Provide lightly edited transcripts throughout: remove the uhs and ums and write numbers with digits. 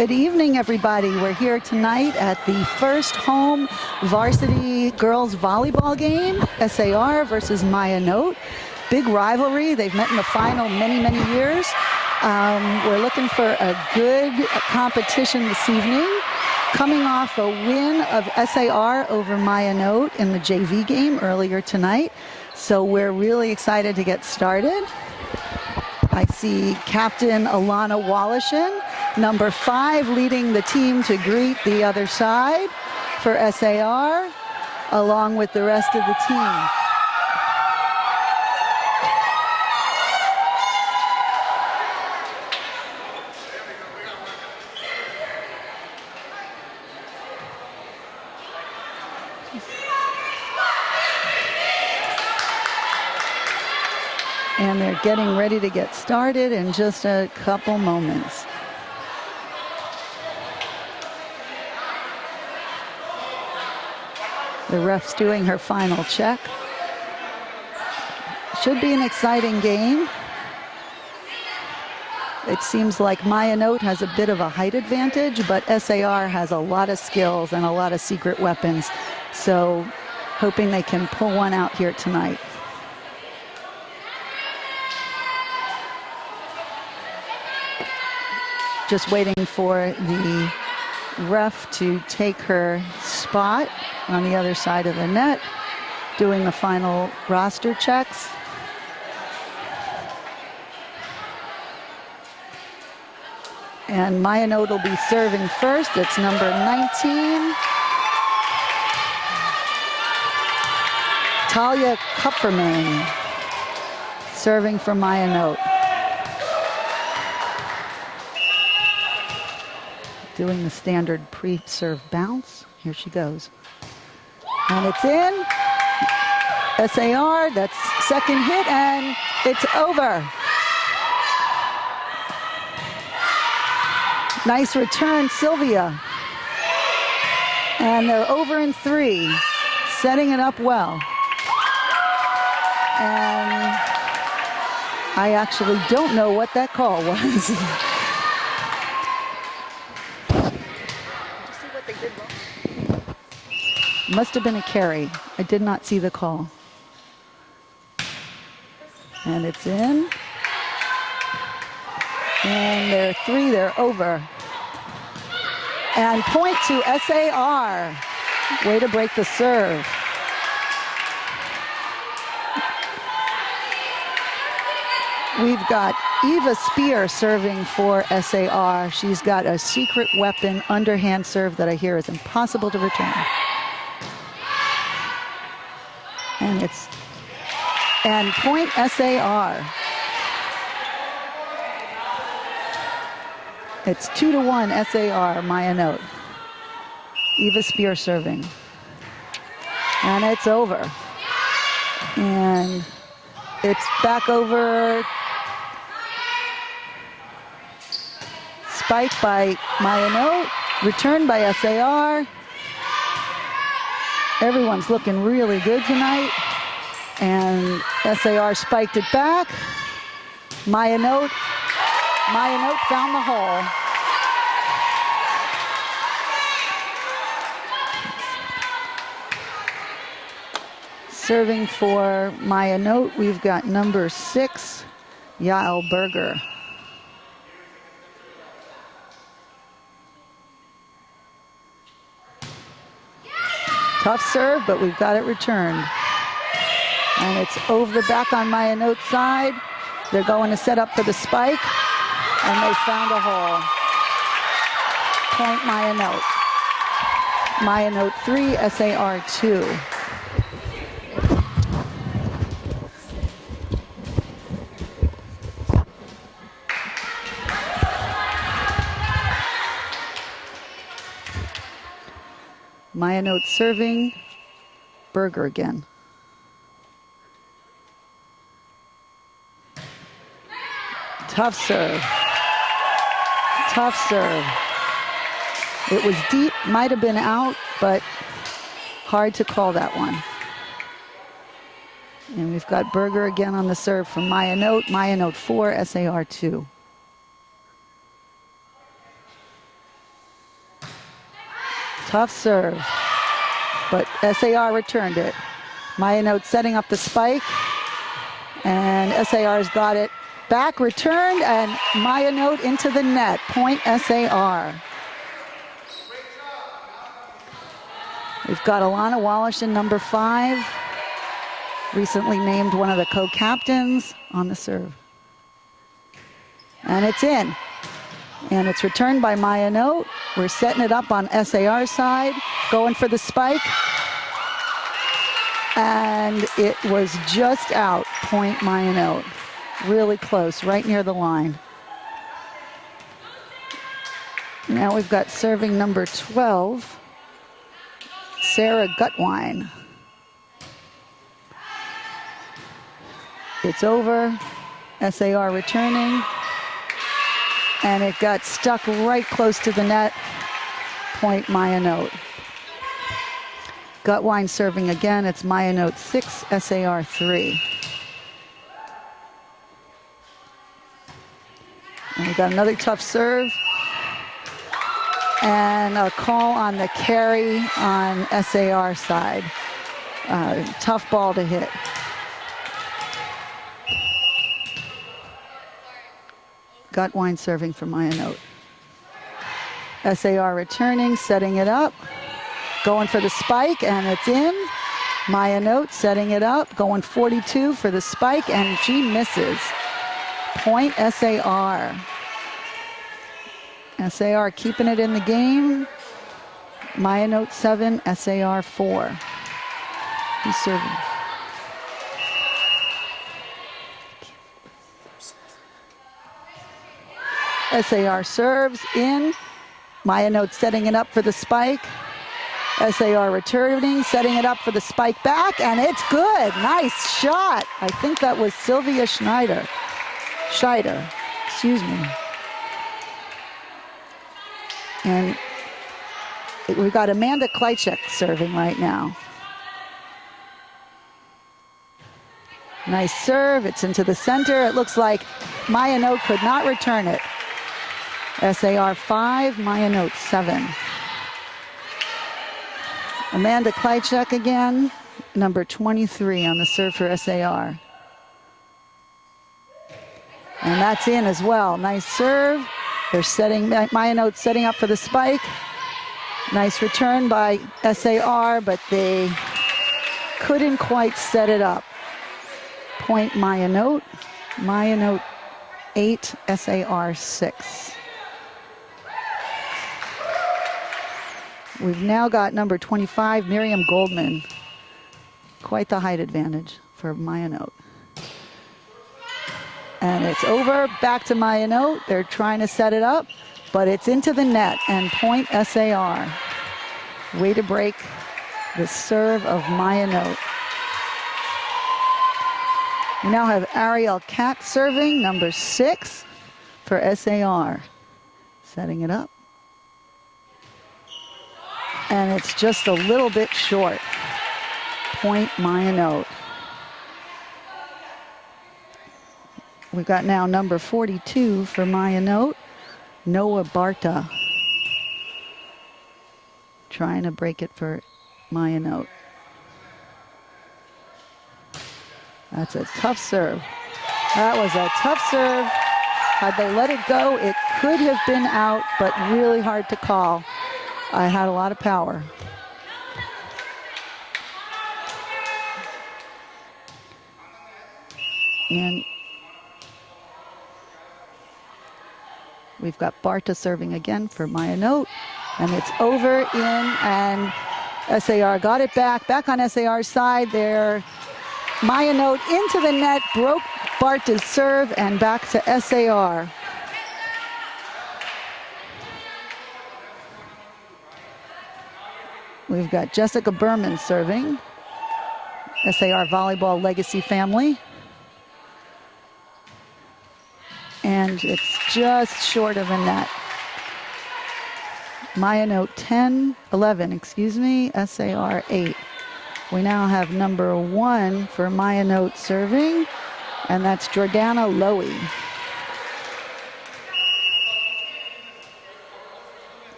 Good evening, everybody. We're here tonight at the first home varsity girls volleyball game, SAR versus Maayanot. Big rivalry. They've met in the final many, many years. We're looking for a good competition this evening. Coming off a win of SAR over Maayanot in the JV game earlier tonight. So we're really excited to get started. I see Captain Alana Wallishin, number 5, leading the team to greet the other side for SAR, along with the rest of the team. And they're getting ready to get started in just a couple moments. The ref's doing her final check. Should be an exciting game. It seems like Maayanot has a bit of a height advantage, but SAR has a lot of skills and a lot of secret weapons. So hoping they can pull one out here tonight. Just waiting for the ref to take her spot on the other side of the net, doing the final roster checks. And Maayanot will be serving first. It's number 19, Talia Kupferman, serving for Maayanot. Doing the standard pre-serve bounce. Here she goes. And it's in. SAR, that's second hit, and it's over. Nice return, Sylvia. And they're over in 3, setting it up well. And I actually don't know what that call was. Must have been a carry. I did not see the call. And it's in. And they're 3, they're over. And point to SAR. Way to break the serve. We've got Eva Spear serving for SAR. She's got a secret weapon underhand serve that I hear is impossible to return. And point SAR. It's 2-1 SAR, Maayanot. Eva Spear serving. And it's over. And it's back over. Spike by Maayanot. Return by SAR. Everyone's looking really good tonight. And SAR spiked it back. Maayanot found the hole. Serving for Maayanot, we've got number 6, Yael Berger. Tough serve, but we've got it returned. And it's over the back on Maayanot's side. They're going to set up for the spike, and they found a hole. Point Maayanot. Maayanot 3, SAR 2. Maayanot serving, Berger again. Tough serve. Tough serve. It was deep, might have been out, but hard to call that one. And we've got Berger again on the serve from Maayanot. Maayanot 4, SAR 2. Tough serve, but SAR returned it. Maayanot setting up the spike, and SAR's got it back, returned, and Maayanot into the net. Point SAR. We've got Alana Wallish in number 5, recently named one of the co-captains, on the serve. And it's in. And it's returned by Maayanot. We're setting it up on SAR's side, going for the spike. And it was just out. Point Maayanot. Really close, right near the line. Now we've got serving number 12, Sarah Gutwine. It's over. SAR returning. And it got stuck right close to the net. Point Maayanot. Gutwine serving again. It's Maayanot 6, SAR 3. And we got another tough serve. And a call on the carry on SAR side. Tough ball to hit. Gutwine serving for Maayanot. SAR returning, setting it up. Going for the spike, and it's in. Maayanot setting it up, going 42 for the spike, and she misses. Point SAR. SAR keeping it in the game. Maayanot 7, SAR 4. He's serving. SAR serves in. Maayanot setting it up for the spike. SAR returning, setting it up for the spike back, and it's good. Nice shot. I think that was Sylvia Scheider, excuse me. And we've got Amanda Kleichek serving right now. Nice serve. It's into the center. It looks like Maayanot could not return it. SAR 5, Maayanot 7. Amanda Kleichek again, number 23 on the serve for SAR. And that's in as well. Nice serve. They're setting, Maayanot setting up for the spike. Nice return by SAR, but they couldn't quite set it up. Point Maayanot. Maayanot 8, SAR 6. We've now got number 25, Miriam Goldman. Quite the height advantage for Maayanot. And it's over, back to Maayanot. They're trying to set it up, but it's into the net, and point SAR. Way to break the serve of Maayanot. We now have Ariel Katz serving, number 6 for SAR. Setting it up. And it's just a little bit short. Point Maayanot. We've got now number 42 for Maayanot, Noah Barta. Trying to break it for Maayanot. That's a tough serve. That was a tough serve. Had they let it go, it could have been out, but really hard to call. I had a lot of power. And we've got Barta serving again for Maayanot. And it's over, in, and SAR got it back on SAR's side there. Maayanot into the net, broke Barta's serve, and back to SAR. We've got Jessica Berman serving, SAR Volleyball Legacy family. And it's just short of the net. Maayanot 11, SAR 8. We now have number 1 for Maayanot serving, and that's Jordana Lowy.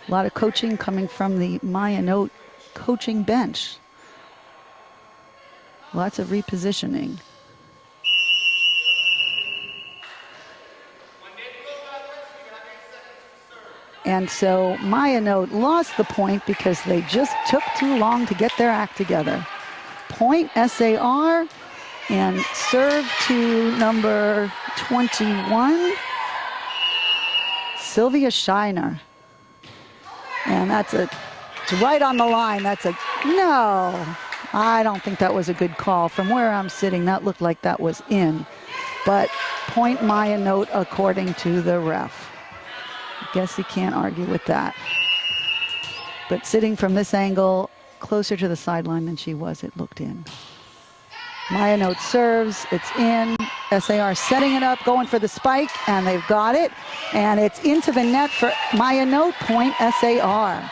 A lot of coaching coming from the Maayanot coaching bench. Lots of repositioning. And so Maayanot lost the point because they just took too long to get their act together. Point SAR, and serve to number 21, Sylvia Scheiner. And it's right on the line. No, I don't think that was a good call. From where I'm sitting, that looked like that was in. But point Maayanot according to the ref. I guess you can't argue with that. But sitting from this angle, closer to the sideline than she was, it looked in. Maayanot serves, it's in. SAR setting it up, going for the spike, and they've got it. And it's into the net for Maayanot, point SAR.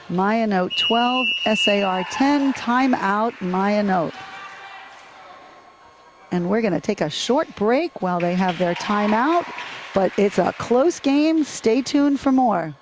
Maayanot 12, SAR 10, timeout Maayanot. And we're going to take a short break while they have their timeout, but it's a close game. Stay tuned for more.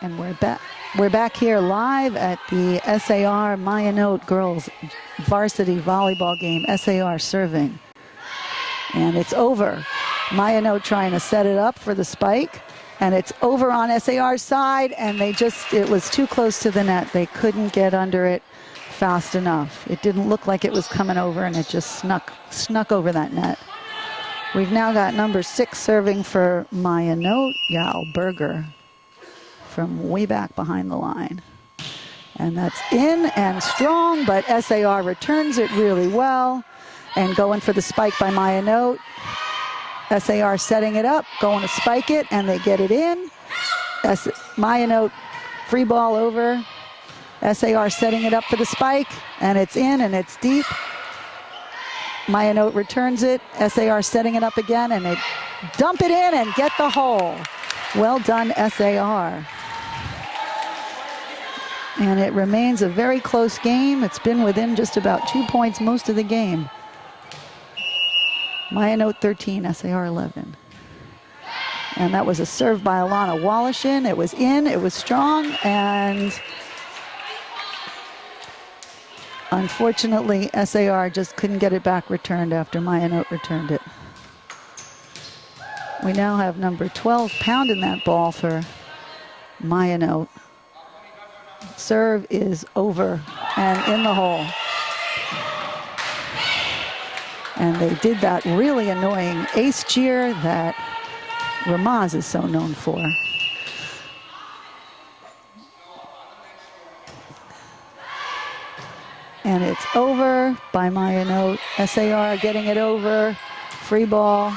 And we're back here live at the SAR Maayanot girls varsity volleyball game. SAR serving. And it's over. Maayanot trying to set it up for the spike. And it's over on SAR's side, and it was too close to the net. They couldn't get under it fast enough. It didn't look like it was coming over, and it just snuck over that net. We've now got number 6 serving for Maayanot, Yael Berger, from way back behind the line. And that's in and strong, but SAR returns it really well. And going for the spike by Maayanot. SAR setting it up, going to spike it, and they get it in. Maayanot free ball over. SAR setting it up for the spike, and it's in and it's deep. Maayanot returns it. SAR setting it up again, and they dump it in and get the hole. Well done, SAR. And it remains a very close game. It's been within just about 2 points most of the game. Maayanot 13, SAR 11. And that was a serve by Alana Wallishin. It was in, it was strong, and unfortunately, SAR just couldn't get it back returned after Maayanot returned it. We now have number 12 pounding that ball for Maayanot. Serve is over and in the hole. And they did that really annoying ace cheer that Ramaz is so known for. And it's over by Maayanot. SAR getting it over. Free ball.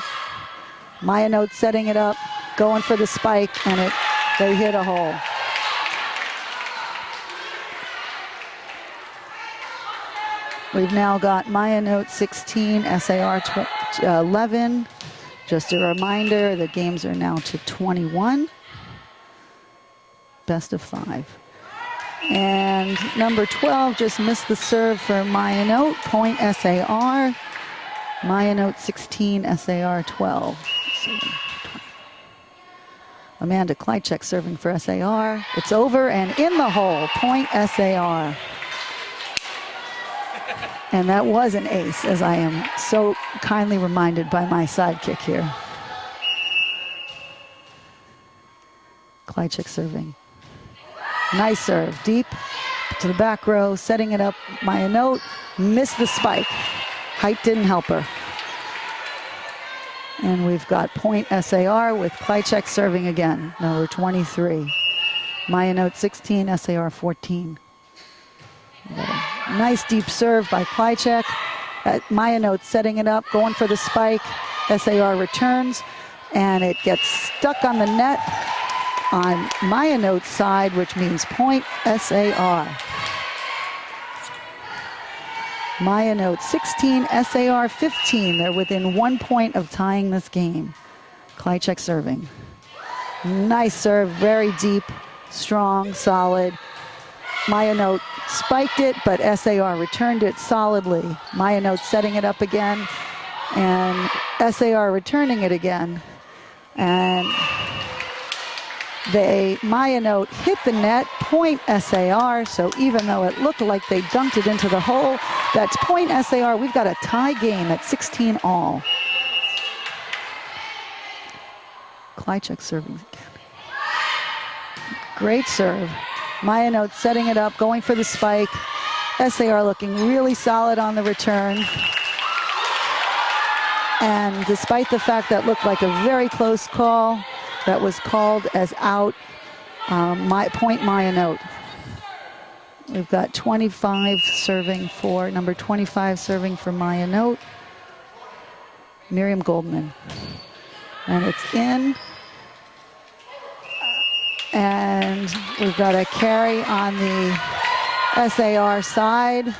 Maayanot setting it up, going for the spike, and they hit a hole. We've now got Maayanot 16, SAR 11. Just a reminder, the games are now to 21. Best of 5. And number 12 just missed the serve for Maayanot, point SAR. Maayanot 16, SAR 12. Amanda Kleichek serving for SAR. It's over and in the hole, point SAR. And that was an ace, as I am so kindly reminded by my sidekick here. Kleichik serving. Nice serve, deep to the back row, setting it up. Maayanot missed the spike. Height didn't help her. And we've got point SAR with Kleichik serving again, number 23. Maayanot 16, SAR 14. Nice deep serve by Kleichik. Maayanot setting it up, going for the spike. SAR returns, and it gets stuck on the net on Maayanot's side, which means point SAR. Maayanot 16, SAR 15. They're within 1 point of tying this game. Kleichik serving. Nice serve, very deep, strong, solid. Maayanot spiked it, but SAR returned it solidly. Maayanot setting it up again, and SAR returning it again. And Maayanot hit the net, point SAR, so even though it looked like they dunked it into the hole, that's point SAR. We've got a tie game at 16 all. Kleichik serving again. Great serve. Maayanot setting it up, going for the spike. SAR looking really solid on the return. And despite the fact that looked like a very close call, that was called as out, point Maayanot. We've got 25 serving for, number 25 serving for Maayanot, Miriam Goldman. And it's in. And we've got a carry on the SAR side,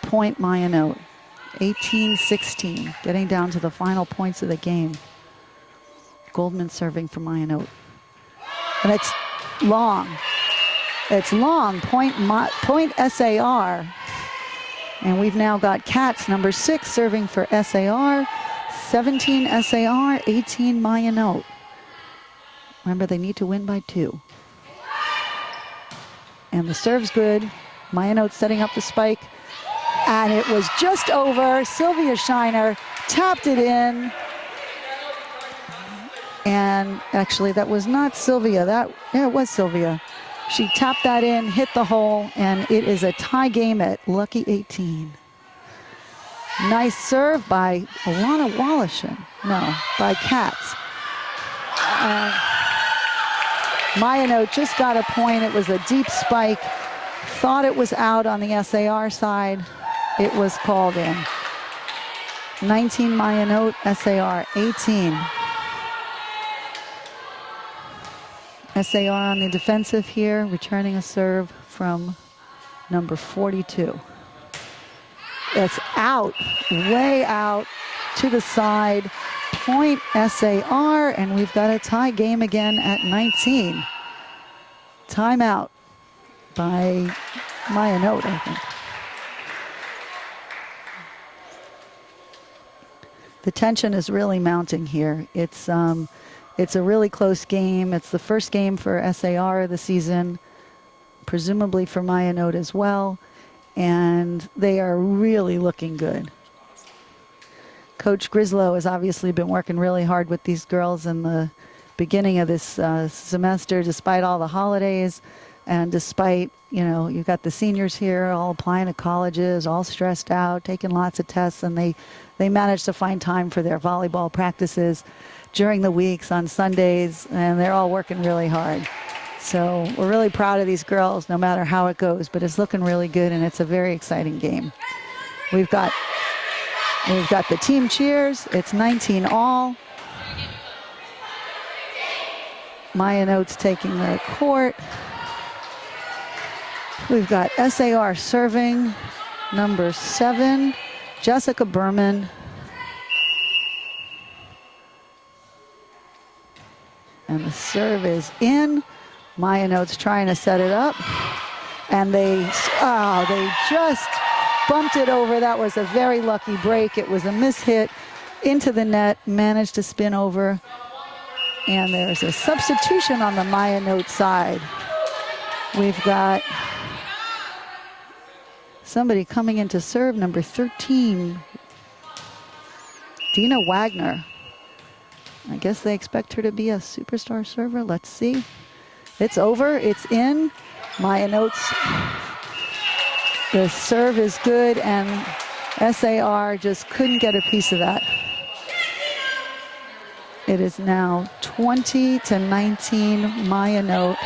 point Maayanot. 18-16, getting down to the final points of the game. Goldman serving for Maayanot. And it's long. It's long, point SAR. And we've now got Katz, number 6, serving for SAR. 17 SAR, 18 Maayanot. Remember, they need to win by 2. And the serve's good. Maayanot setting up the spike. And it was just over. Sylvia Shiner tapped it in. And actually, that was not Sylvia. Yeah, it was Sylvia. She tapped that in, hit the hole, and it is a tie game at lucky 18. Nice serve by Alana Wallishin. No, by Katz. Maayanot just got a point. It was a deep spike. Thought it was out on the SAR side. It was called in. 19 Maayanot, SAR 18. SAR on the defensive here, returning a serve from number 42. It's out, way out to the side. Point SAR, and we've got a tie game again at 19. Timeout by Maayanot, I think. The tension is really mounting here. It's a really close game. It's the first game for SAR of the season, presumably for Maayanot as well, and they are really looking good. Coach Grislow has obviously been working really hard with these girls in the beginning of this semester, despite all the holidays, and despite, you've got the seniors here all applying to colleges, all stressed out, taking lots of tests, and they managed to find time for their volleyball practices during the weeks on Sundays, and they're all working really hard. So we're really proud of these girls, no matter how it goes, but it's looking really good, and it's a very exciting game. We've got the team cheers. It's 19 all. Maayanot's taking the court. We've got SAR serving, number 7, Jessica Berman. And the serve is in. Maayanot's trying to set it up. And they just bumped it over. That was a very lucky break. It was a mishit into the net, managed to spin over. And there's a substitution on the Maayanot side. We've got somebody coming in to serve, number 13, Dina Wagner. I guess they expect her to be a superstar server. Let's see. It's over. It's in. Maayanot's. The serve is good, and SAR just couldn't get a piece of that. It is now 20-19 Maayanot.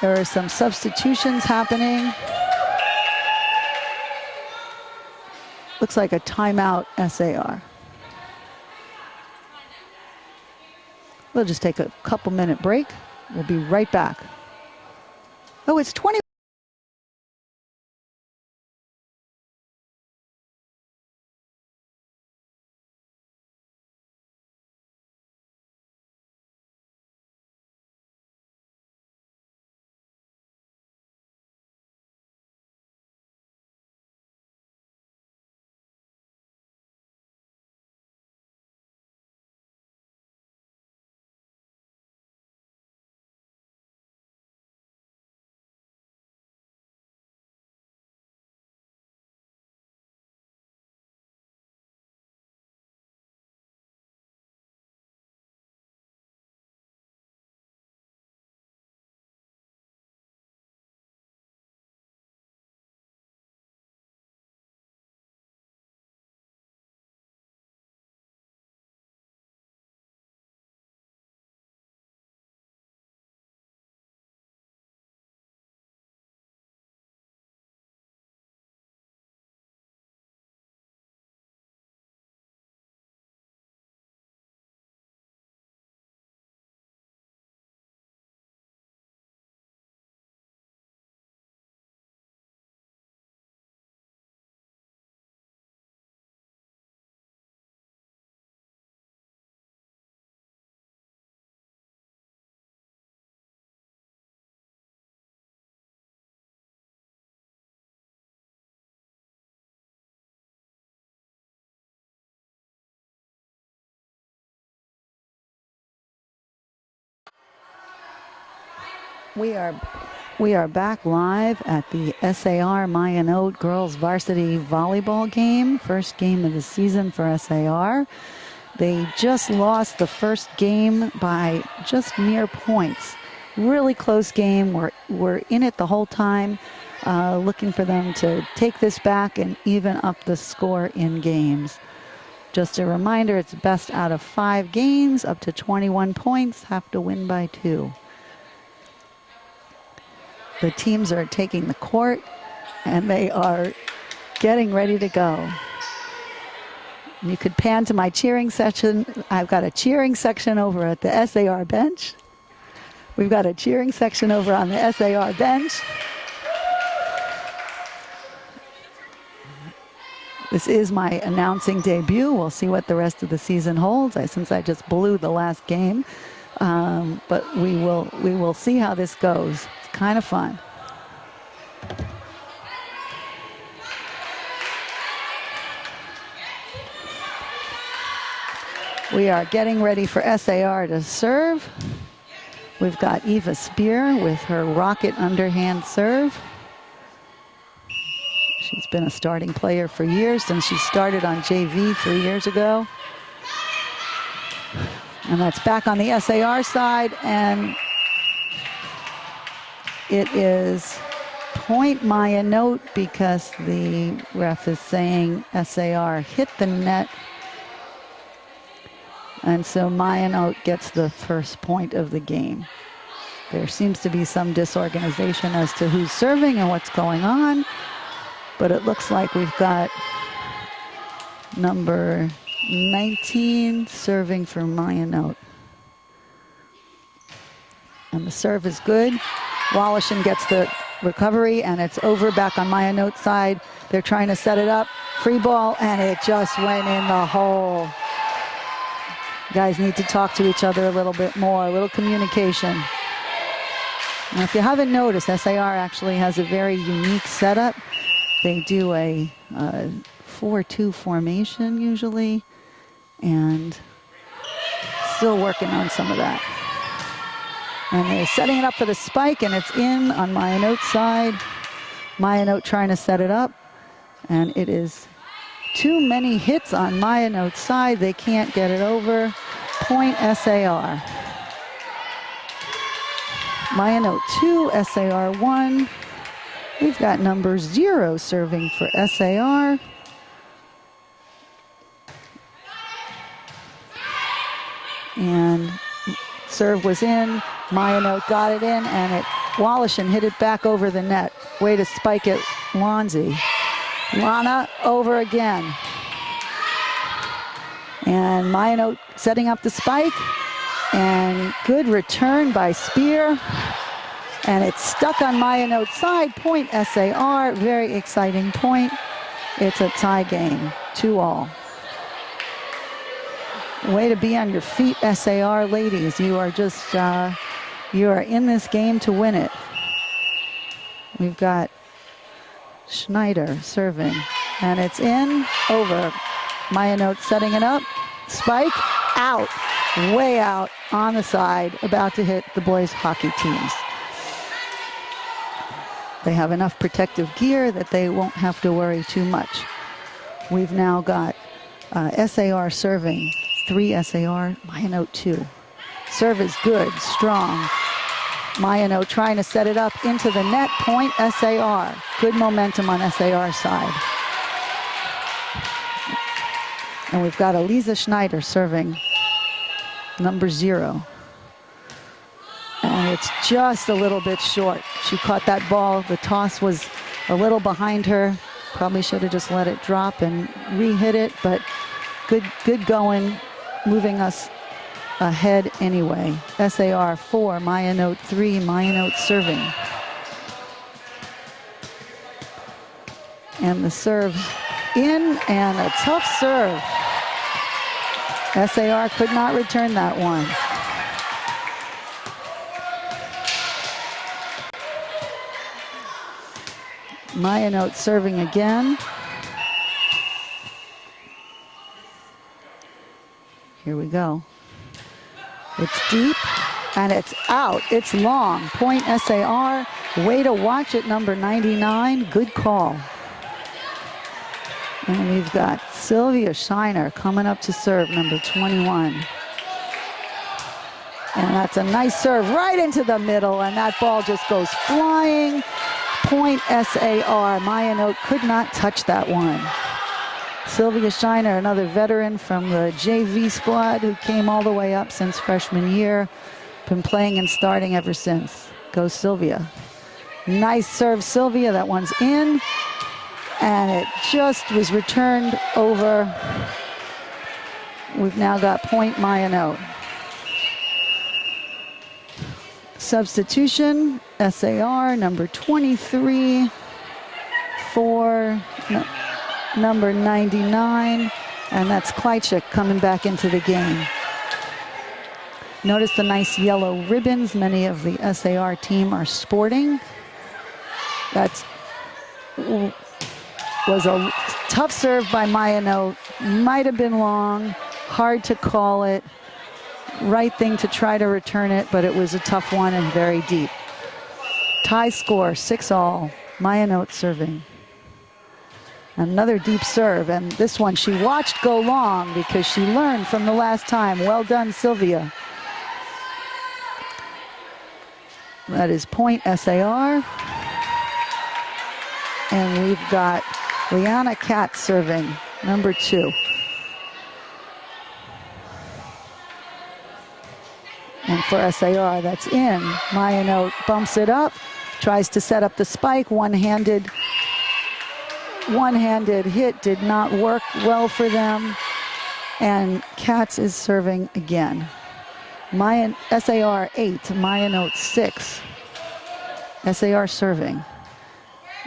There are some substitutions happening. Looks like a timeout, SAR. We'll just take a couple-minute break. We'll be right back. Oh, it's 20. We are back live at the SAR Maayanot Girls Varsity Volleyball game. First game of the season for SAR. They just lost the first game by just mere points. Really close game. We're in it the whole time, looking for them to take this back and even up the score in games. Just a reminder, it's best out of 5 games, up to 21 points, have to win by 2. The teams are taking the court, and they are getting ready to go. You could pan to my cheering section. I've got a cheering section over at the SAR bench. We've got a cheering section over on the SAR bench. This is my announcing debut. We'll see what the rest of the season holds, since I just blew the last game. But we will see how this goes. It's kind of fun. We are getting ready for SAR to serve. We've got Eva Spear with her rocket underhand serve. She's been a starting player for years since she started on JV 3 years ago. And that's back on the SAR side, and it is point Maayanot because the ref is saying SAR hit the net. And so Maayanot gets the first point of the game. There seems to be some disorganization as to who's serving and what's going on, but it looks like we've got number 19 serving for Maayanot. And the serve is good. Wallachin gets the recovery, and it's over back on Maayanot's side. They're trying to set it up. Free ball, and it just went in the hole. You guys need to talk to each other a little bit more, a little communication. Now, if you haven't noticed, SAR actually has a very unique setup. They do a 4-2 formation usually, and still working on some of that. And they're setting it up for the spike, and it's in on Maayanot's side. Maayanot trying to set it up, and it is too many hits on Maayanot's side. They can't get it over. Point SAR. Maayanot 2, SAR 1. We've got number 0 serving for SAR. And serve was in. Maayanot got it in, and Wallachin hit it back over the net. Way to spike it, Lonzy. Lana over again. And Maayanot setting up the spike. And good return by Spear. And it's stuck on Maayanot's side. Point SAR. Very exciting point. It's a tie game. 2-all. Way to be on your feet, SAR ladies. You are just, you are in this game to win it. We've got Schneider serving, and it's in, over. Maayanot setting it up. Spike, out, way out on the side, about to hit the boys' hockey teams. They have enough protective gear that they won't have to worry too much. We've now got SAR serving. 3 SAR, Maayanot 2. Serve is good, strong. Maayanot trying to set it up into the net. Point SAR. Good momentum on SAR side. And we've got Eliza Schneider serving, number 0. And it's just a little bit short. She caught that ball. The toss was a little behind her. Probably should have just let it drop and re-hit it, but good going. Moving us ahead anyway. SAR 4, Maayanot 3, Maayanot serving. And the serve in, and a tough serve. SAR could not return that one. Maayanot serving again. Here we go. It's deep, and it's out. It's long. Point SAR. Way to watch it, number 99. Good call. And we've got Sylvia Shiner coming up to serve, number 21. And that's a nice serve right into the middle, and that ball just goes flying. Point SAR. Maayanot could not touch that one. Sylvia Shiner, another veteran from the JV squad who came all the way up since freshman year. Been playing and starting ever since. Go Sylvia. Nice serve, Sylvia. That one's in. And it just was returned over. We've now got point Maayanot. Substitution, SAR, number 23 for number 99, and that's Kleitschik coming back into the game. Notice the nice yellow ribbons many of the SAR team are sporting. That was a tough serve by Maayanot. Might have been long, hard to call it. Right thing to try to return it, but it was a tough one and very deep. Tie score, 6-all. Maayanot serving. Another deep serve, and this one she watched go long because she learned from the last time. Well done, Sylvia. That is point SAR. And we've got Liana Katz serving, number 2. And for SAR, that's in. Maayanot bumps it up, tries to set up the spike, one-handed hit did not work well for them, and Katz is serving again. SAR 8, Maayanot 6. SAR serving.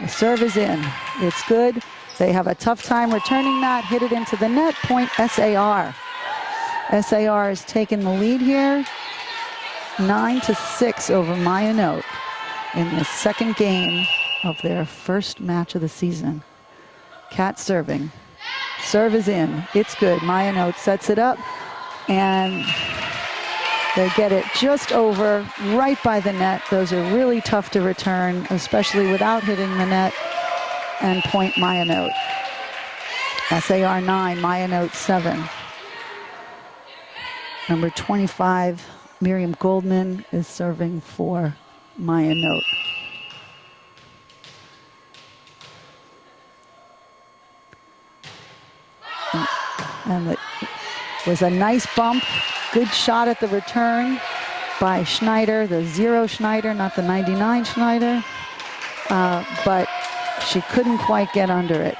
The serve is in. It's good. They have a tough time returning that. Hit it into the net. Point SAR. SAR has taken the lead here. 9-6 over Maayanot in the second game of their first match of the season. Kat serving. Serve is in. It's good. Maayanot sets it up, and They get it just over, right by the net. Those are really tough to return, especially without hitting the net. And point Maayanot. SAR 9, Maayanot 7. Number 25, Miriam Goldman, is serving for Maayanot. And it was a nice bump. Good shot at the return by Schneider, the 0 Schneider, not the 99 Schneider. But she couldn't quite get under it.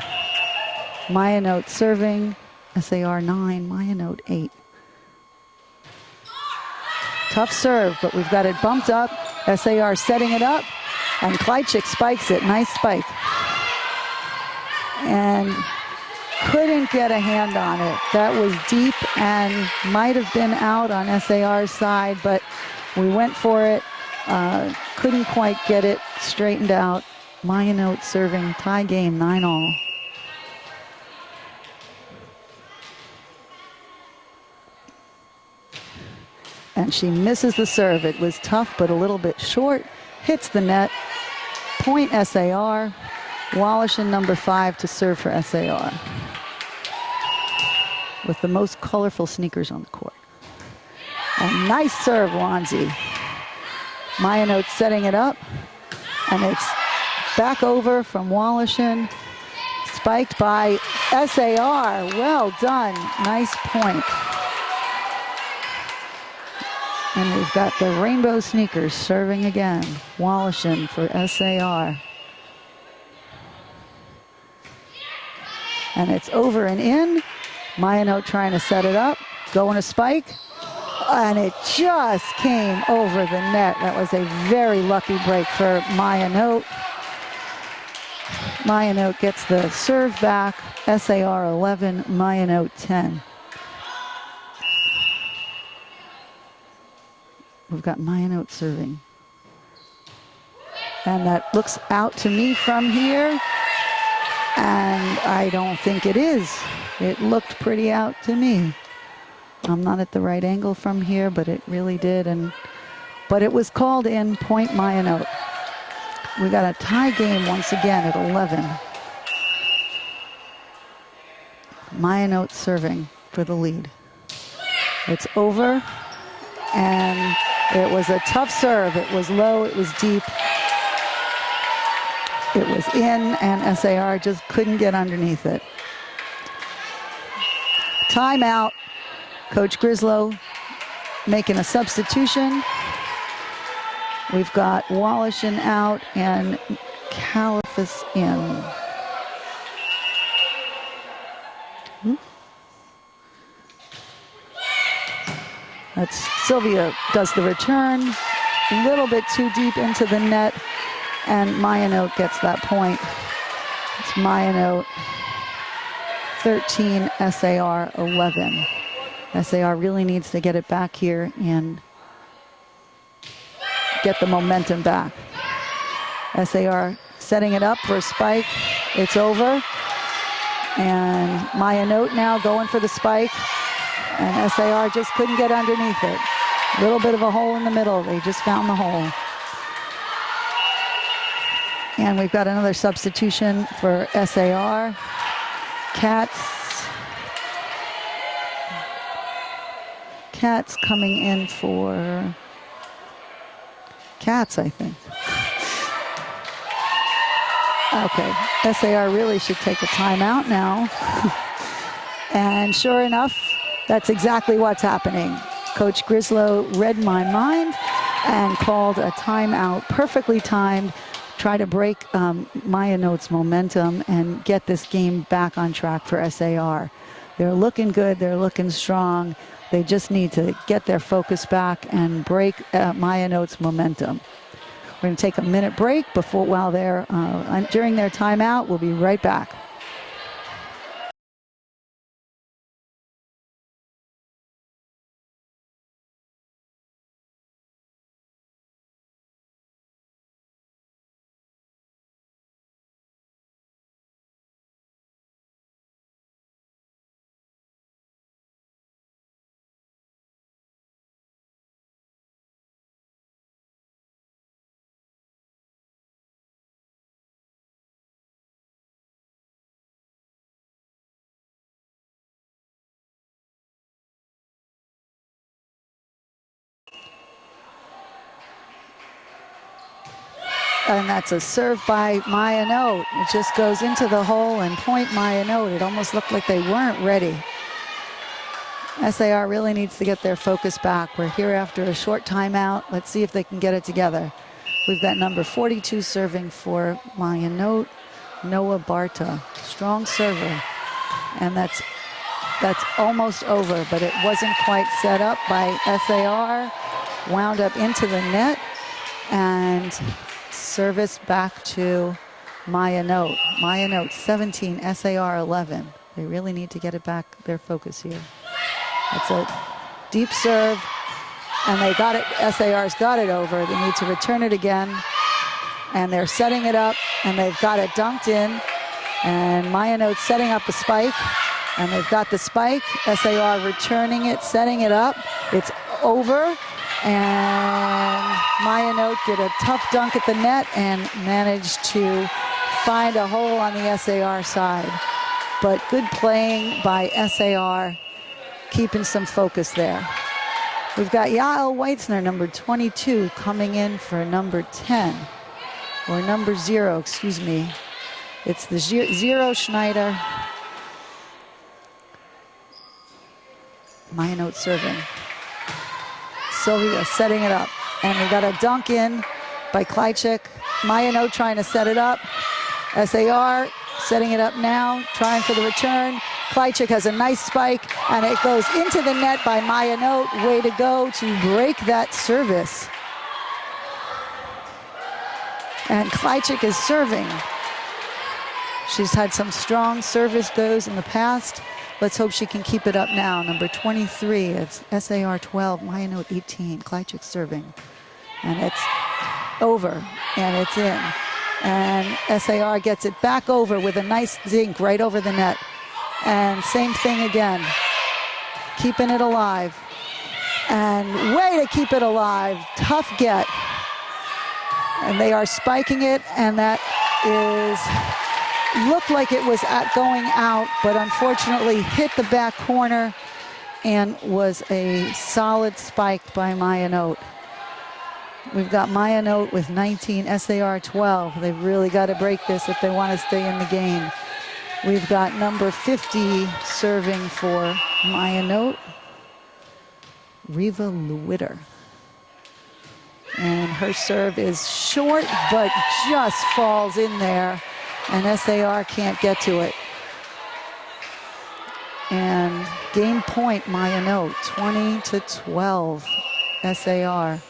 Maayanot serving, SAR 9, Maayanot 8. Tough serve, but we've got it bumped up. SAR setting it up, and Kleitchik spikes it. Nice spike. And couldn't get a hand on it. That was deep and might have been out on SAR's side, but we went for it. Couldn't quite get it straightened out. Maayanot serving, tie game, 9-all. And she misses the serve. It was tough, but a little bit short. Hits the net. Point SAR. Wallachin, number 5, to serve for SAR. With the most colorful sneakers on the court. A nice serve, Wanzi. Maayanot setting it up. And it's back over from Wallachin. Spiked by SAR. Well done. Nice point. And we've got the rainbow sneakers serving again. Wallachin for SAR. And it's over and in. Maayanot trying to set it up. Going to spike. And it just came over the net. That was a very lucky break for Maayanot. Maayanot gets the serve back. SAR 11, Maayanot 10. We've got Maayanot serving. And that looks out to me from here. And I don't think it is. It looked pretty out to me. I'm not at the right angle from here, but it really did. But it was called in, point Maayanot. We got a tie game once again at 11. Maayanot serving for the lead. It's over. And it was a tough serve. It was low, it was deep. It was in, and SAR just couldn't get underneath it. Timeout. Coach Grislow making a substitution. We've got Wallachin out and Califas in. That's Sylvia does the return, a little bit too deep into the net, and Maayanot gets that point. It's Maayanot 13, SAR 11. SAR really needs to get it back here and get the momentum back. SAR setting it up for a spike. It's over. And Maayanot now going for the spike. And SAR just couldn't get underneath it. A little bit of a hole in the middle. They just found the hole. And we've got another substitution for SAR. Katz coming in for Katz, I think. Okay, SAR really should take a timeout now. And sure enough, that's exactly what's happening. Coach Grislow read my mind and called a timeout, perfectly timed, try to break Maayanot's momentum and get this game back on track for SAR. They're looking good, they're looking strong. They just need to get their focus back and break Maayanot's momentum. We're going to take a minute break while they're during their timeout. We'll be right back. And that's a serve by Maayanot. It just goes into the hole and point Maayanot. It almost looked like they weren't ready. SAR really needs to get their focus back. We're here after a short timeout. Let's see if they can get it together. We've got number 42 serving for Maayanot, Noah Barta. Strong server. And that's almost over, but it wasn't quite set up by SAR. Wound up into the net, and service back to Maayanot. Maayanot 17, SAR 11. They really need to get it back, their focus here. It's a deep serve, and they got it. SAR's got it over. They need to return it again, and they're setting it up, and they've got it dunked in, and Maayanot setting up a spike, and they've got the spike. SAR returning it, setting it up. It's over, and Maayanot did a tough dunk at the net and managed to find a hole on the SAR side. But good playing by SAR, keeping some focus there. We've got Yael Weitzner, number 22, coming in for number 10, or number 0, excuse me. It's the 0 Schneider. Maayanot serving. Sylvia setting it up. And we got a dunk in by Kleichik. Maayanot trying to set it up. SAR setting it up now, trying for the return. Kleichik has a nice spike, and it goes into the net by Maayanot. Way to go to break that service. And Kleichik is serving. She's had some strong service goes in the past. Let's hope she can keep it up now. Number 23, it's SAR 12, Maayanot 18, Kleichik serving. And it's over, and it's in. And SAR gets it back over with a nice dink right over the net. And same thing again, keeping it alive. And way to keep it alive, tough get. And they are spiking it, and that looked like it was going out, but unfortunately hit the back corner and was a solid spike by Maayanot. We've got Maayanot with 19, SAR 12. They've really got to break this if they want to stay in the game. We've got number 50 serving for Maayanot, Riva Lewitter. And her serve is short, but just falls in there, and SAR can't get to it. And game point, Maayanot, 20-12, SAR.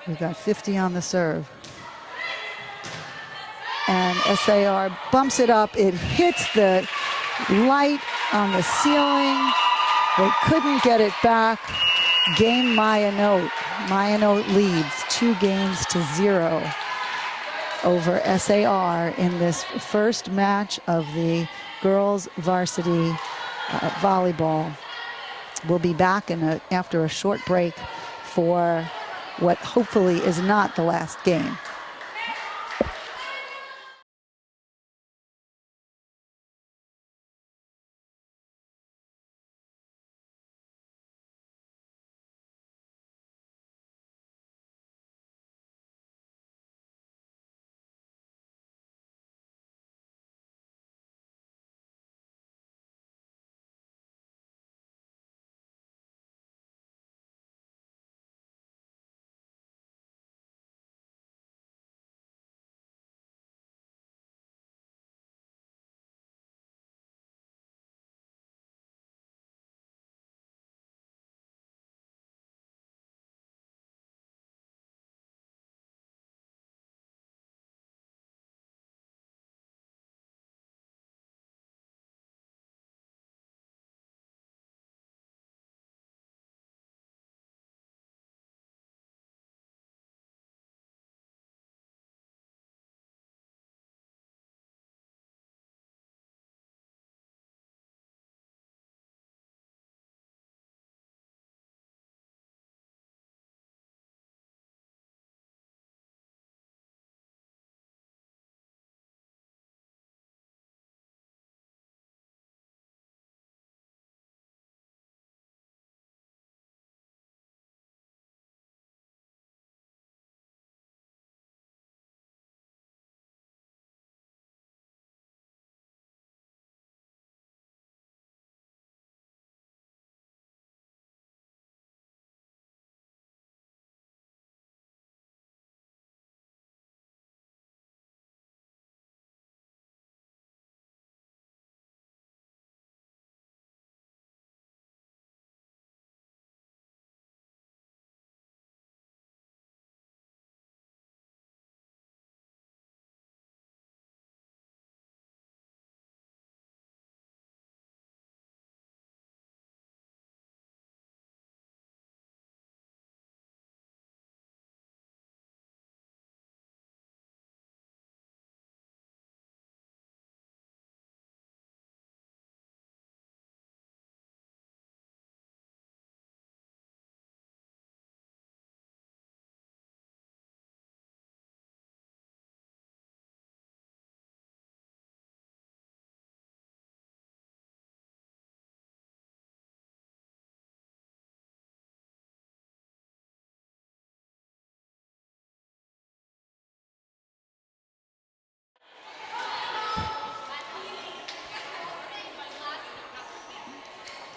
We've got 50 on the serve. And SAR bumps it up. It hits the light on the ceiling. They couldn't get it back. Game Maayanot. Maayanot leads 2-0 over SAR in this first match of the girls varsity volleyball. We'll be back after a short break for what hopefully is not the last game.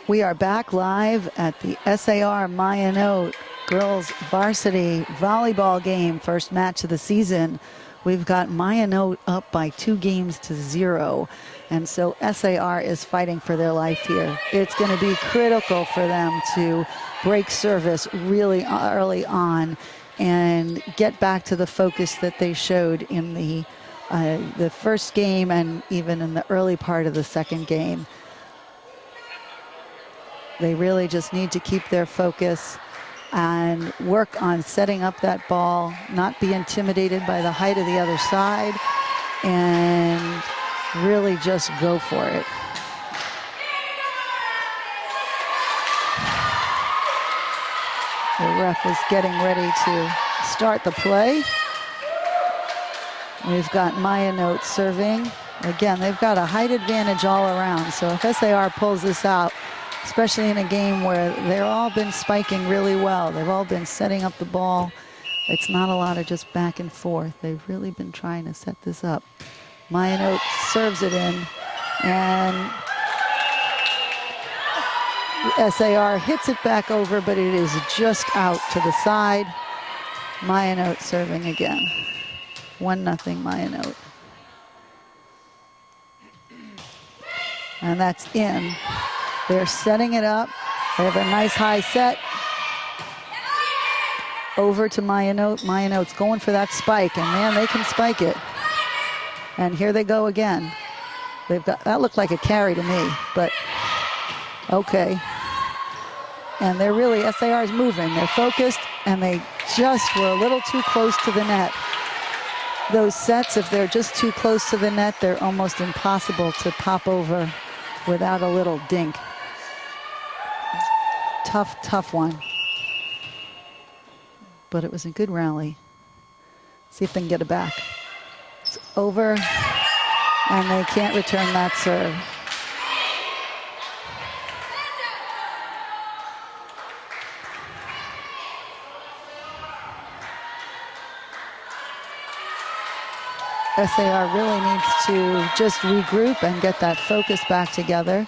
We are back live at the SAR Maayanot Girls Varsity Volleyball game, first match of the season. We've got Maayanot up by 2-0, and so SAR is fighting for their life here. It's going to be critical for them to break service really early on and get back to the focus that they showed in the first game and even in the early part of the second game. They really just need to keep their focus and work on setting up that ball, not be intimidated by the height of the other side, and really just go for it. The ref is getting ready to start the play. We've got Maayanot serving. Again, they've got a height advantage all around, so if SAR pulls this out, especially in a game where they've all been spiking really well, they've all been setting up the ball, it's not a lot of just back and forth. They've really been trying to set this up. Maayanot serves it in, and SAR hits it back over, but it is just out to the side. Maayanot serving again. 1-0 Maayanot. And that's in. They're setting it up. They have a nice high set. Over to Maayanot. Maayanot's going for that spike, and man, they can spike it. And here they go again. They've got, that looked like a carry to me, but okay. And they're really, SAR's moving. They're focused, and they just were a little too close to the net. Those sets, if they're just too close to the net, they're almost impossible to pop over without a little dink. Tough one. But it was a good rally. See if they can get it back. It's over, and they can't return that serve. SAR really needs to just regroup and get that focus back together.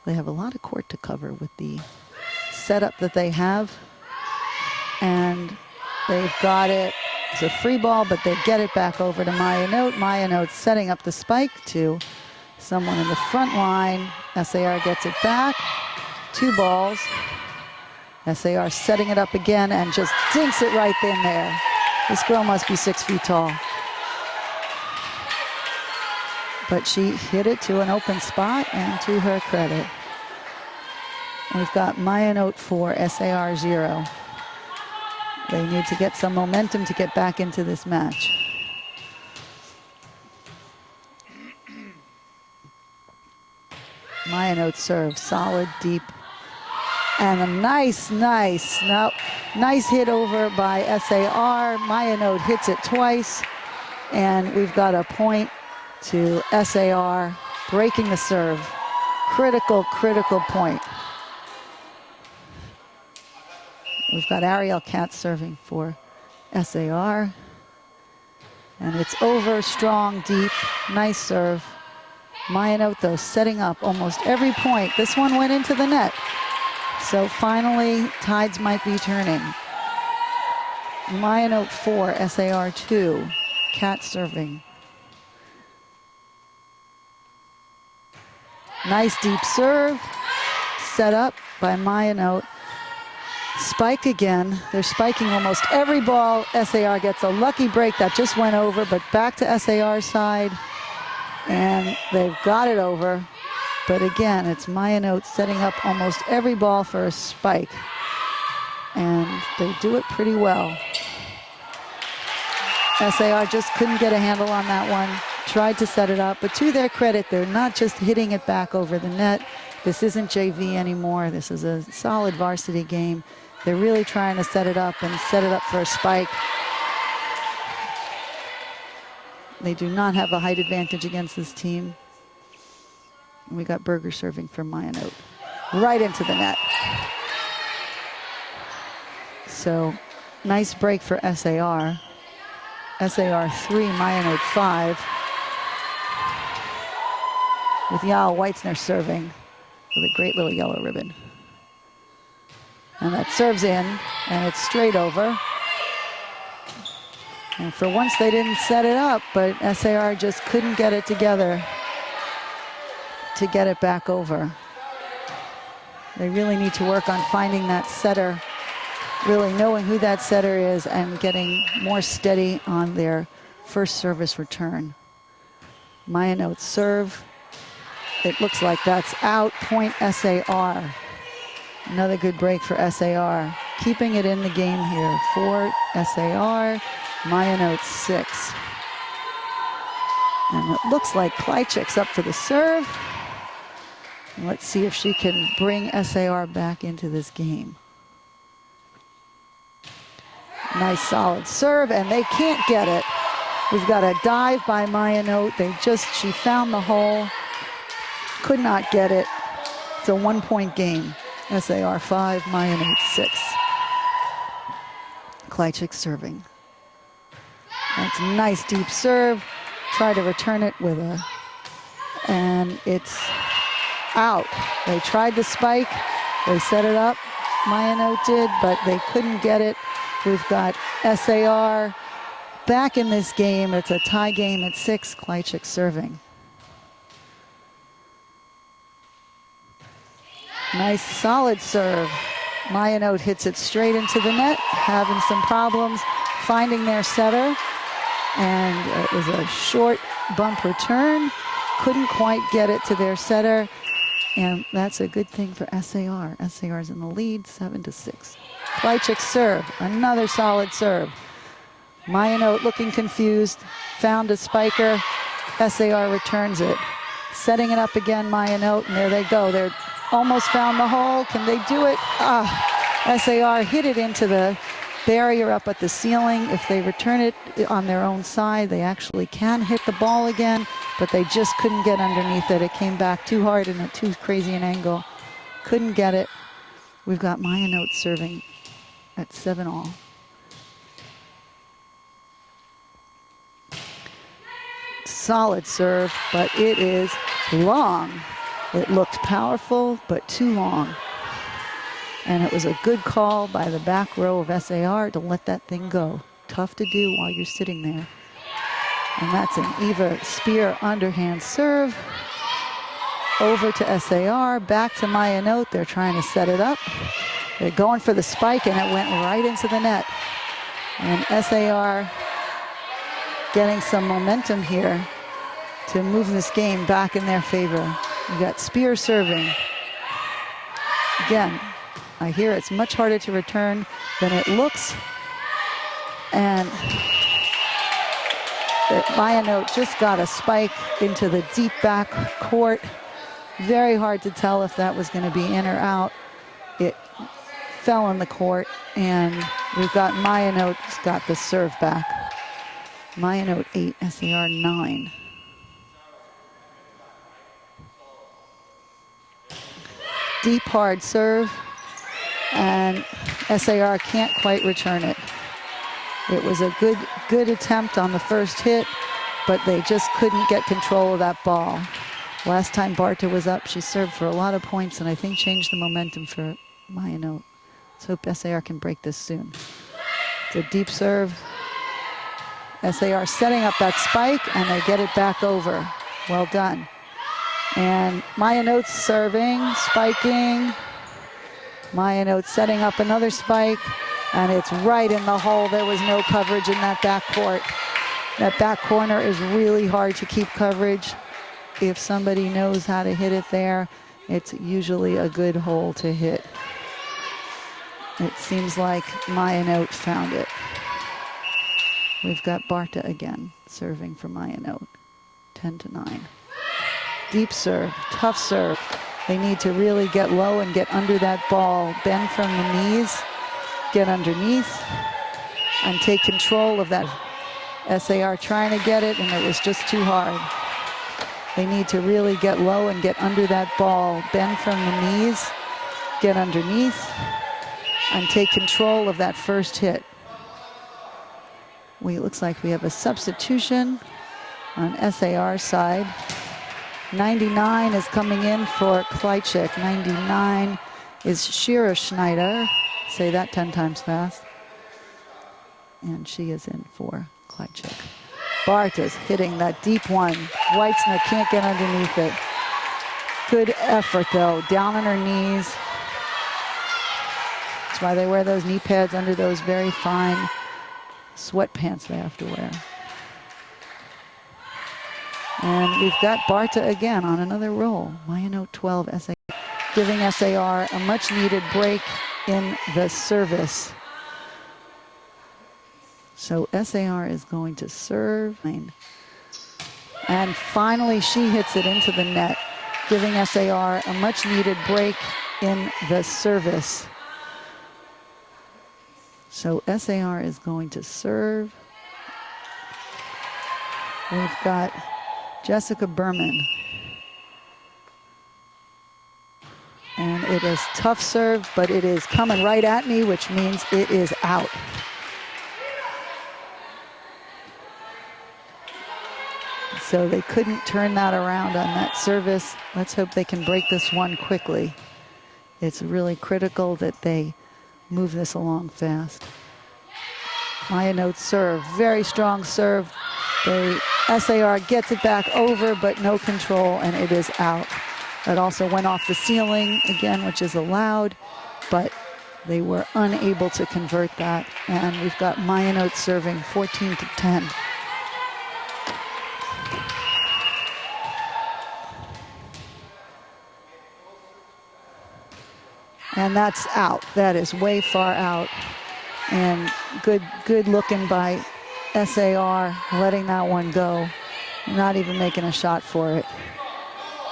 They have a lot of court to cover with the setup that they have. And they've got it. It's a free ball, but they get it back over to Maayanot. Maayanot setting up the spike to someone in the front line. SAR gets it back. 2 balls. SAR setting it up again and just dinks it right in there. This girl must be 6 feet tall. But she hit it to an open spot, and to her credit. We've got Maayanot 4, SAR 0. They need to get some momentum to get back into this match. Maayanot serve, solid, deep. And a nice hit over by SAR. Maayanot hits it twice. And we've got a point to SAR breaking the serve. Critical point. We've got Ariel Katz serving for SAR. And it's over, strong, deep, nice serve. Maayanot, though, setting up almost every point. This one went into the net. So finally, tides might be turning. Maayanot 4, SAR 2. Katz serving. Nice deep serve. Set up by Maayanot. Spike again. They're spiking almost every ball. SAR gets a lucky break that just went over, but back to SAR's side. And they've got it over. But again, it's Maayanot setting up almost every ball for a spike. And they do it pretty well. SAR just couldn't get a handle on that one. Tried to set it up, but to their credit, they're not just hitting it back over the net. This isn't JV anymore. This is a solid varsity game. They're really trying to set it up and set it up for a spike. They do not have a height advantage against this team. We got Berger serving for Maayanot. Right into the net. So, nice break for SAR. SAR 3, Maayanot 5. With Yael Weitzner serving. with a great little yellow ribbon. And that serves in, and it's straight over. And for once they didn't set it up, but SAR just couldn't get it together to get it back over. They really need to work on finding that setter, really knowing who that setter is and getting more steady on their first service return. Maayanot's serve. It looks like that's out. Point SAR. Another good break for SAR. Keeping it in the game here for SAR. Maayanot 6. And it looks like Klychik's up for the serve. And let's see if she can bring SAR back into this game. Nice solid serve, and they can't get it. We've got a dive by Maayanot. She found the hole. Could not get it. It's a 1-point game. SAR 5, Maayanot 6. Klychik serving. That's a nice deep serve. Try to return it with and it's out. They tried the spike. They set it up. Maayanot did, but they couldn't get it. We've got SAR back in this game. It's a tie game at 6. Klychik serving. Nice solid serve. Maayanot hits it straight into the net, having some problems finding their setter. And it was a short bump return. Couldn't quite get it to their setter. And that's a good thing for SAR. SAR's in the lead, 7-6. Klychik serve, another solid serve. Maayanot looking confused, found a spiker. SAR returns it. Setting it up again, Maayanot, and there they go. They're almost found the hole. Can they do it? SAR hit it into the barrier up at the ceiling. If they return it on their own side, they actually can hit the ball again, but they just couldn't get underneath it. It came back too hard and at too crazy an angle. Couldn't get it. We've got Maayanot serving at 7-all. Solid serve, but it is long. It looked powerful, but too long. And it was a good call by the back row of SAR to let that thing go. Tough to do while you're sitting there. And that's an Eva Spear underhand serve. Over to SAR, back to Maayanot. They're trying to set it up. They're going for the spike, and it went right into the net. And SAR getting some momentum here to move this game back in their favor. You got Spear serving. Again, I hear it's much harder to return than it looks. And Maayanot just got a spike into the deep back court. Very hard to tell if that was going to be in or out. It fell on the court, and we've got Maayanot's got the serve back. Maayanot 8, SAR 9. Deep hard serve, and SAR can't quite return it. It was a good attempt on the first hit, but they just couldn't get control of that ball. Last time Barta was up, she served for a lot of points and I think changed the momentum for Maayanot. Let's hope SAR can break this soon. It's a deep serve. SAR setting up that spike, and they get it back over. Well done. And Maayanot serving, spiking. Maayanot setting up another spike, and it's right in the hole. There was no coverage in that back court. That back corner is really hard to keep coverage. If somebody knows how to hit it there, it's usually a good hole to hit. It seems like Maayanot found it. We've got Barta again, serving for Maayanot, 10-9. Deep serve, tough serve. They need to really get low and get under that ball. Bend from the knees, get underneath, and take control of that. SAR trying to get it, and it was just too hard. They need to really get low and get under that ball. Bend from the knees, get underneath, and take control of that first hit. It looks like we have a substitution on SAR's side. 99 is coming in for Kleichik. 99 is Shira Schneider. Say that 10 times fast. And she is in for Kleichik. Barta's hitting that deep one. Weitzner can't get underneath it. Good effort though, down on her knees. That's why they wear those knee pads under those very fine sweatpants they have to wear. And we've got Barta again on another roll. Maayanot 12, SAR, giving SAR a much needed break in the service. So SAR is going to serve. And finally she hits it into the net, giving SAR a much needed break in the service. So SAR is going to serve. We've got Jessica Berman. And it is tough serve, but it is coming right at me, which means it is out. So they couldn't turn that around on that service. Let's hope they can break this one quickly. It's really critical that they move this along fast. Maayanot serve, very strong serve. The SAR gets it back over, but no control, and it is out. It also went off the ceiling again, which is allowed, but they were unable to convert that. And we've got Maayanot serving 14-10. And that's out. That is way far out. And good looking by SAR, letting that one go. Not even making a shot for it.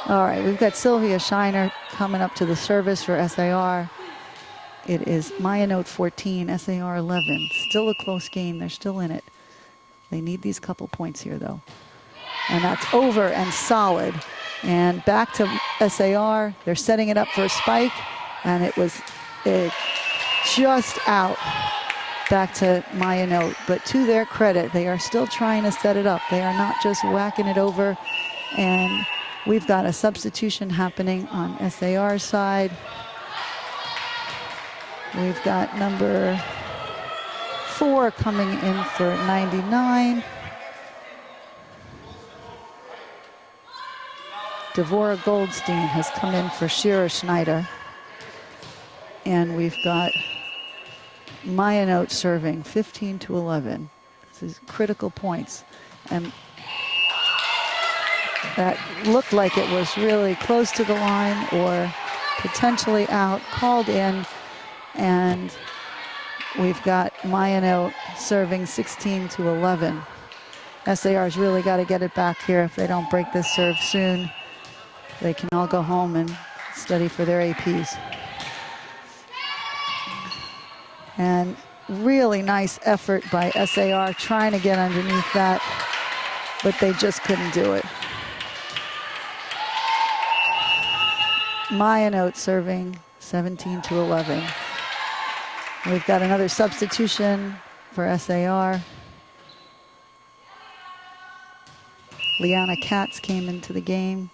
All right, we've got Sylvia Shiner coming up to the service for SAR. It is Maayanot 14, SAR 11. Still a close game. They're still in it. They need these couple points here, though. And that's over and solid. And back to SAR. They're setting it up for a spike. And it was just out. Back to Maayanot. But to their credit, they are still trying to set it up. They are not just whacking it over. And we've got a substitution happening on SAR's side. We've got number 4 coming in for 99. Devora Goldstein has come in for Shira Schneider. And we've got Maayanot serving 15-11. This is critical points. And that looked like it was really close to the line or potentially out, called in. And we've got Maayanot serving 16-11. SAR's really got to get it back here. If they don't break this serve soon, they can all go home and study for their APs. And really nice effort by SAR trying to get underneath that, but they just couldn't do it. Maayanot serving 17-11. We've got another substitution for SAR. Liana Katz came into the game.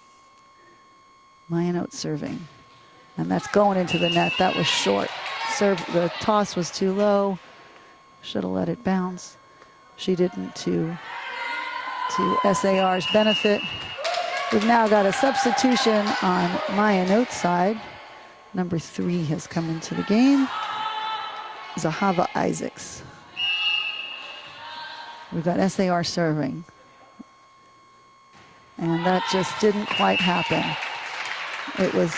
Maayanot serving. And that's going into the net. That was short. Serve, the toss was too low. Should have let it bounce. She didn't, to SAR's benefit. We've now got a substitution on Maayanot's side. Number 3 has come into the game. Zahava Isaacs. We've got SAR serving. And that just didn't quite happen. It was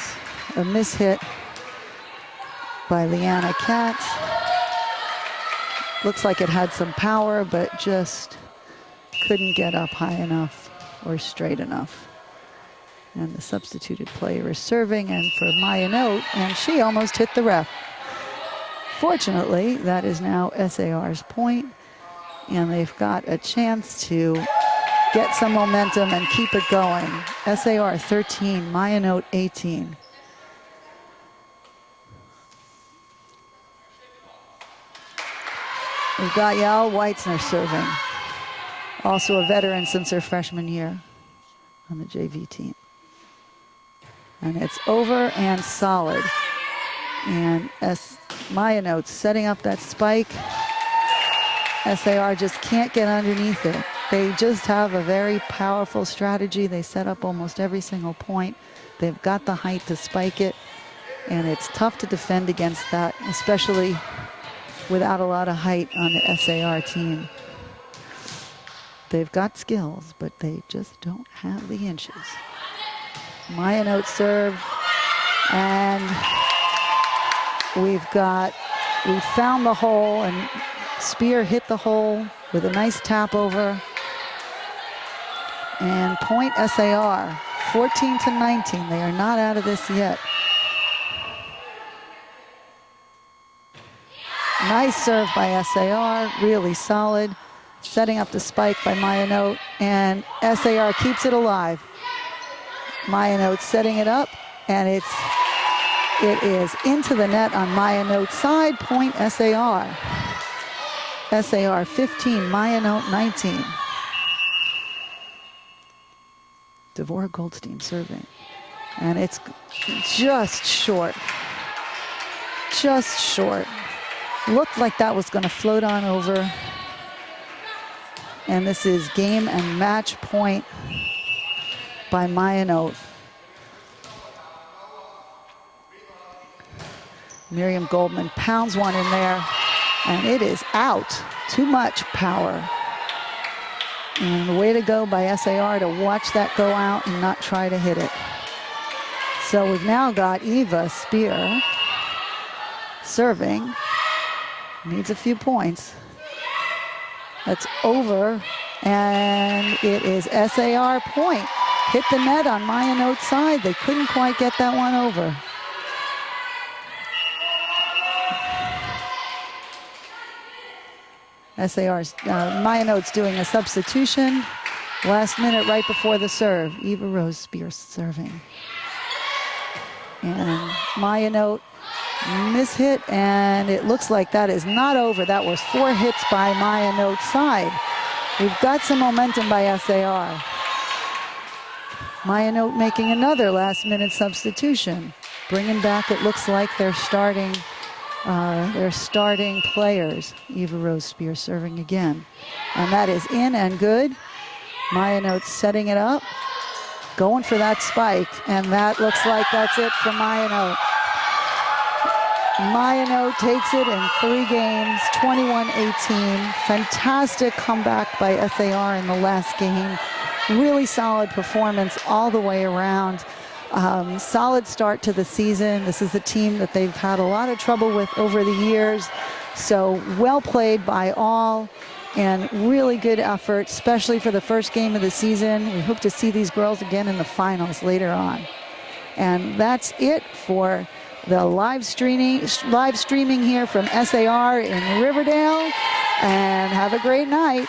a mishit by Liana Katz. Looks like it had some power, but just couldn't get up high enough or straight enough. And the substituted player is serving, and for Maayanot, and she almost hit the ref. Fortunately, that is now SAR's point, and they've got a chance to get some momentum and keep it going. SAR 13, Maayanot 18. We've got Yael Weitzner serving. Also a veteran since her freshman year on the JV team. And it's over and solid. And Maayanot setting up that spike. SAR just can't get underneath it. They just have a very powerful strategy. They set up almost every single point. They've got the height to spike it. And it's tough to defend against that, especially without a lot of height on the SAR team. They've got skills, but they just don't have the inches. Maayanot serve, and we found the hole, and Spear hit the hole with a nice tap over. And point SAR, 14-19. They are not out of this yet. Nice serve by SAR, really solid. Setting up the spike by Maayanot, and SAR keeps it alive. Maayanot setting it up, and it is into the net on Maayanot's side. Point SAR. SAR 15, Maayanot 19. Devora Goldstein serving, and it's just short. Just short. Looked like that was going to float on over. And this is game and match point by Maayanot. Miriam Goldman pounds one in there, and it is out. Too much power. And way to go by SAR to watch that go out and not try to hit it. So we've now got Eva Spear serving. Needs a few points. That's over, and it is SAR point. Hit the net on Maayanot's side. They couldn't quite get that one over. Maayanot's doing a substitution. Last minute right before the serve. Eva Rose Spear serving. And Maayanot mishit, and it looks like that is not over. That was 4 hits by Maayanot's side. We've got some momentum by SAR. Maayanot making another last-minute substitution, bringing back, it looks like, their starting players. Eva Rose Spear serving again, and that is in and good. Maayanot setting it up, going for that spike, and that looks like that's it for Maayanot. Maayanot takes it in 3 games, 21-18. Fantastic comeback by SAR in the last game. Really solid performance all the way around. Solid start to the season. This is a team that they've had a lot of trouble with over the years. So well played by all, and really good effort, especially for the first game of the season. We hope to see these girls again in the finals later on. And that's it for the live streaming here from SAR in Riverdale, and have a great night.